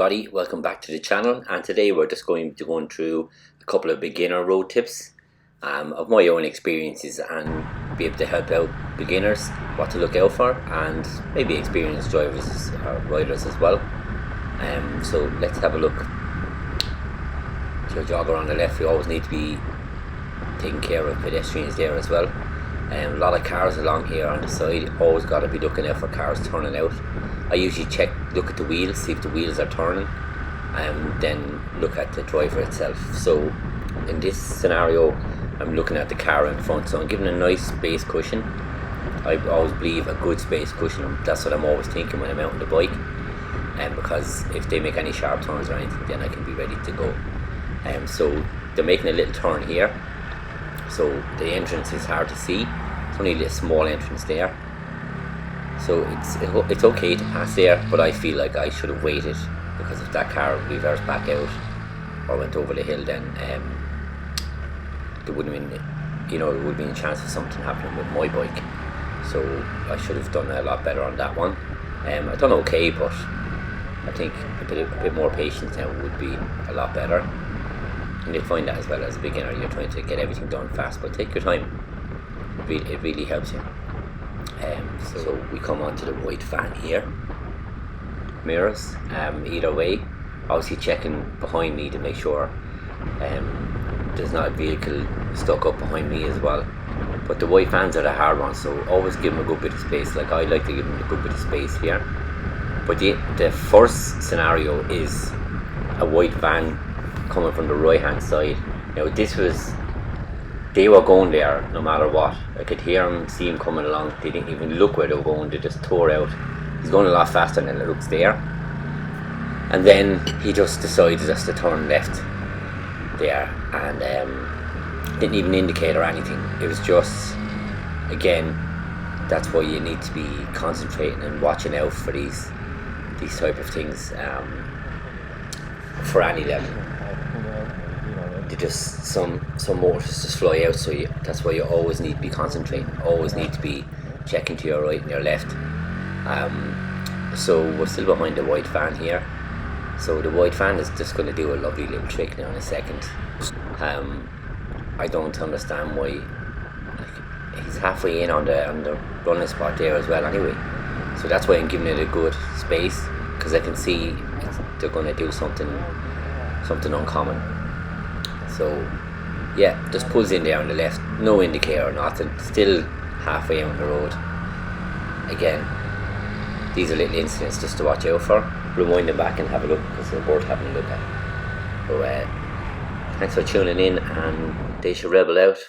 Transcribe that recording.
everybody, welcome back to the channel, and today we're just going to go through a couple of beginner road tips of my own experiences and be able to help out beginners what to look out for, and maybe experienced drivers or riders as well. So let's have a look. Your jogger on the left, we always need to be taking care of pedestrians there as well. A lot of cars along here on the side, always got to be looking out for cars turning out. I usually look at the wheels, see if the wheels are turning, and then look at the driver itself. So in this scenario, I'm looking at the car in front, so I'm giving a nice space cushion. I always believe a good space cushion, that's what I'm always thinking when I'm out on the bike, because if they make any sharp turns or anything, then I can be ready to go. So they're making a little turn here, so the entrance is hard to see. It's only a little small entrance there. So it's okay to pass there, but I feel like I should have waited, because if that car reversed back out or went over the hill, then there wouldn't have been, there would have been a chance of something happening with my bike. So I should have done a lot better on that one. I've done okay, but I think a bit more patience now would be a lot better. And you'll find that as well as a beginner, you're trying to get everything done fast, but take your time. It really helps you. So we come on to the white van here. Mirrors, either way. Obviously checking behind me to make sure there's not a vehicle stuck up behind me as well. But the white vans are the hard ones, so always give them a good bit of space. Like I like to give them a good bit of space here. But the first scenario is a white van coming from the right hand side. Now they were going there no matter what. I could hear them, see him coming along. They didn't even look where they were going, they just tore out. He's going a lot faster than it looks there. And then he just decided just to turn left there, and didn't even indicate or anything. It was just, again, that's why you need to be concentrating and watching out for these type of things for any level. Just some motors just fly out, so that's why you always need to be concentrating, always need to be checking to your right and your left. So we're still behind the white van here, so the white van is just going to do a lovely little trick now in a second. I don't understand why, he's halfway in on the running spot there as well anyway, so that's why I'm giving it a good space, because I can see they're going to do something uncommon. So yeah, just pulls in there on the left, no indicator or nothing, still halfway on the road. Again, these are little incidents just to watch out for. Rewind them back and have a look, because they're worth having a look at. So thanks for tuning in, and Deise Rebel out.